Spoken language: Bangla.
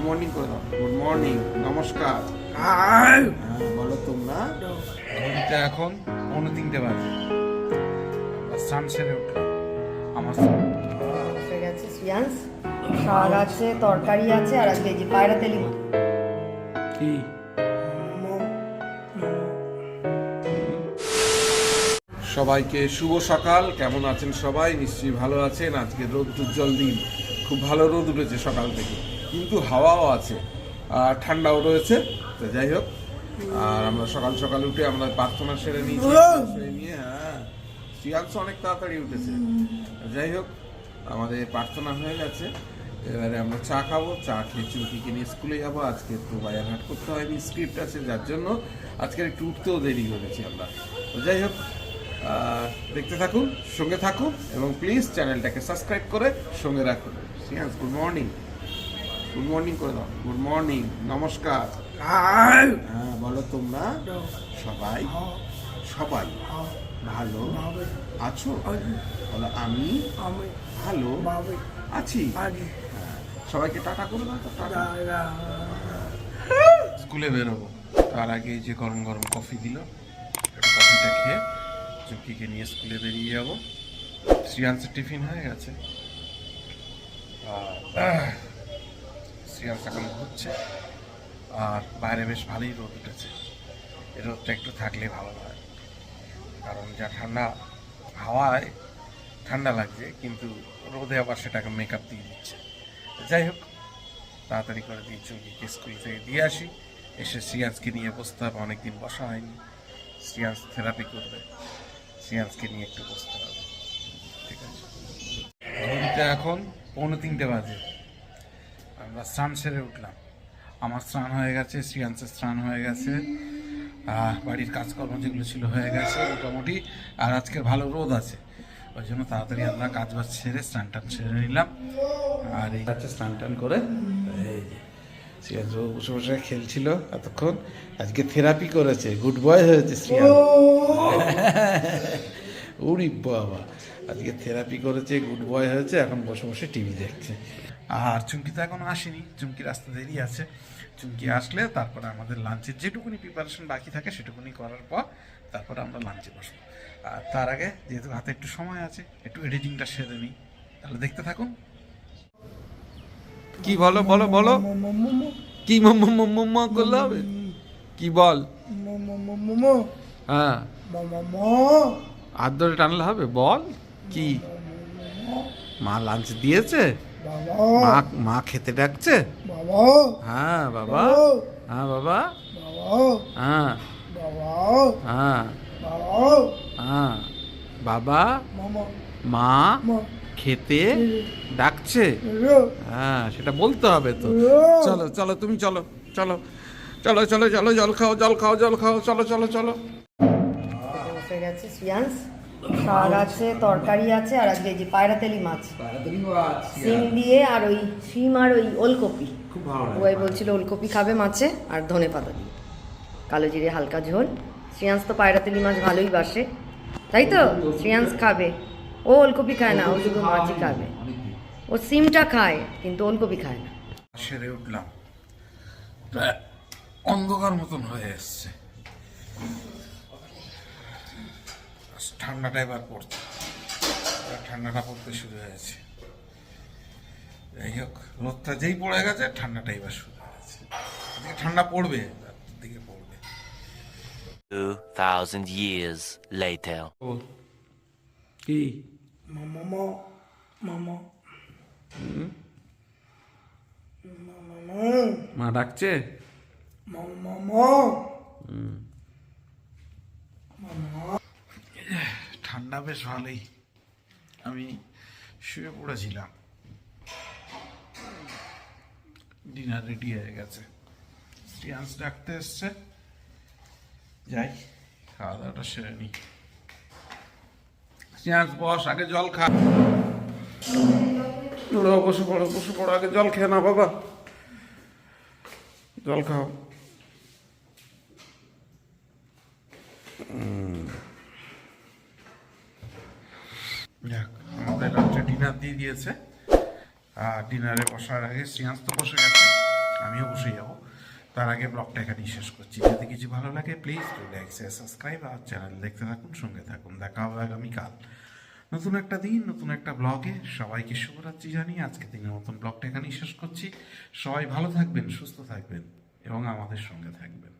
মর্নিং করে দাও। গুড মর্নিং, নমস্কার। বলো তোমরা। ঘড়িতে এখন 3:45 বাজে। স্নান সেরে উঠলাম। আমার বসে গেছে শ্রিয়াংশ, শাক আছে, তরকারি আছে, আর আজকে এই যে পায়রা তেলি কি সবাইকে শুভ সকাল। কেমন আছেন সবাই? নিশ্চয়ই ভালো আছেন। আজকে রোদ উজ্জ্বল দিন, খুব ভালো রোদ উঠেছে সকাল থেকে, কিন্তু হাওয়াও আছে আর ঠান্ডাও রয়েছে। তো যাই হোক, আর আমরা সকাল সকাল উঠে আমরা প্রার্থনা সেরে নিয়েছি। শ্রিয়াংশ অনেক তাড়াতাড়ি উঠেছে। যাই হোক, আমাদের প্রার্থনা হয়ে গেছে। এবারে আমরা চা খাবো। চা খেয়ে চুমকিকে নিয়ে স্কুলে যাবো। আজকে একটু বাজারহাট করতে হয়নি, স্ক্রিপ্ট আছে, যার জন্য আজকে একটু উঠতেও দেরি করেছি আমরা। তো যাই হোক, দেখতে থাকুন, সঙ্গে থাকুন, এবং প্লিজ চ্যানেলটাকে সাবস্ক্রাইব করে সঙ্গে রাখুন। Shriyansh, good morning. Good morning করে দাও। গুড মর্নিং, নমস্কার। বলো তোমরা সবাই সবাই ভালো আছো? বলো আমি ভালো আছি। সবাইকে টাটা করে দাও তো। টাটা। স্কুলে বেরোবো, তার আগে এই যে গরম গরম কফি দিল, কফিটা খেয়ে চুমকিকে নিয়ে স্কুলে বেরিয়ে যাবো। শ্রিয়াংশের টিফিন হয়ে গেছে। শ্রিয়াংশ এখন ঘুরছে, আর বাইরে বেশ ভালোই রোদ উঠেছে। এই রোদটা একটু থাকলে ভালো হয়, কারণ যা ঠান্ডা, হাওয়ায় ঠান্ডা লাগছে, কিন্তু রোদে আবার সেটাকে মেকআপ দিয়ে দিচ্ছে। যাই হোক, তাড়াতাড়ি করে দিয়ে চুমকিকে স্কুল থেকে দিয়ে আসি। এসে শ্রিয়াংশকে নিয়ে বসতে হবে, অনেকদিন বসা হয়নি। শ্রিয়াংশ থেরাপি করবে, শ্রিয়াংশকে নিয়ে একটু বসতে হবে। ঠিক আছে। ঘড়িতে এখন 3:45 বাজে। আমরা স্নান সেরে উঠলাম। আমার স্নান হয়ে গেছে, শ্রিয়াংশের স্নান হয়ে গেছে, বাড়ির কাজকর্ম যেগুলো ছিল হয়ে গেছে মোটামুটি। আর আজকে ভালো রোদ আছে, ওই জন্য তাড়াতাড়ি আমরা কাজ বাজ সেরে স্নান টান সেরে নিলাম। আর এই হচ্ছে স্নান টান করে এই যে শ্রিয়াংশ বসে বসে খেলছিল এতক্ষণ। আজকে থেরাপি করেছে, গুড বয় হয়েছে শ্রিয়াংশ। উরি বাবা, আজকে থেরাপি করেছে, গুড বয় হয়েছে। এখন বসে বসে টিভি দেখছে। আর চুমকি তো এখনো আসেনি, চুমকির আসতে দেরি আছে। চুমকি আসলে তারপরে আমাদের লাঞ্চের যেটুকুনি প্রিপারেশন বাকি থাকে সেটুকুনি করার পর তারপরে আমরা লাঞ্চে বসবো। আর তার আগে যেহেতু হাতে একটু সময় আছে, একটু এডিটিংটা সেরে নিই। তাহলে দেখতে থাকুন। কি বলো বলো বলো, কি মোমো করলে হবে? কি বল? হ্যাঁ, হাত ধরে টানলে হবে। বল কি? মা লাঞ্চ দিয়েছে? মা খেতে ডাকছে? হ্যাঁ বাবা, হ্যাঁ বাবা, হ্যাঁ হ্যাঁ হ্যাঁ বাবা, মা খেতে ডাকছে। হ্যাঁ, সেটা বলতে হবে তো। চলো চলো, তুমি চলো চলো চলো চলো চলো, জল খাও জল খাও জল খাও, চলো চলো চলো। বসে গেছে শ্রিয়াংশ, শাক আছে, তরকারি আছে, আর আজকে এই যে পায়রা তেলি মাছ, সিম দিয়ে, আর ওই সিম আর ওই ওলকপি। ওই বলছিল ওলকপি খাবে মাছে, আর ধনে পাতা দিয়ে কালো জিরে হালকা ঝোল। শ্রিয়াংশ তো পায়রা তেলি মাছ ভালোই বাসে, তাই তো? শ্রিয়াংশ খাবে, ও ওলকপি খায় না, ও শুধু মাছই খাবে। ও সিমটা খায়, কিন্তু ওলকপি খায় না। সেরে উঠলাম, প্রায় অন্ধকার মতন হয়ে এসছে। ঠান্ডাটা এবার পড়ছে, ঠান্ডাটা পড়তে শুরু হয়েছে। যাই হোক, রোদটা যেই পড়ে গেছে, ঠান্ডাটা এবার শুরু হয়েছে। ঠান্ডা পড়বে, রাতের দিকে পড়বে। 2000 years later. কি মা ডাকছে? ঠান্ডা বেশ ভালোই। আমি শুয়ে পড়েছিলাম, ডিনার রেডি হয়ে গেছে। শ্রিয়াংশ ডাকতে এসছে, যাই খাওয়া দাওয়াটা সেরে নি। শ্রিয়াংশ বস, আগে জল খা। বসে পড়ো বসে পড়ো, আগে জল খেয়ে না বাবা, জল খাও। যাক, আমাদের রাত্রে ডিনার দিয়ে দিয়েছে। আর ডিনারে বসার আগে শ্রিয়াংশ তো বসে গেছে, আমিও বসে যাব। তার আগে ব্লগটা এখানেই শেষ করছি। যদি কিছু ভালো লাগে please do like share subscribe, আর চ্যানেল দেখতে থাকুন, সঙ্গে থাকুন। দেখা হবে আগামীকাল নতুন একটা দিন, নতুন একটা ব্লগে। সবাইকে শুভরাত্রি জানিয়ে আজকে দিনের মতন ব্লগটা এখানেই শেষ করছি। সবাই ভালো থাকবেন, সুস্থ থাকবেন এবং আমাদের সঙ্গে থাকবেন।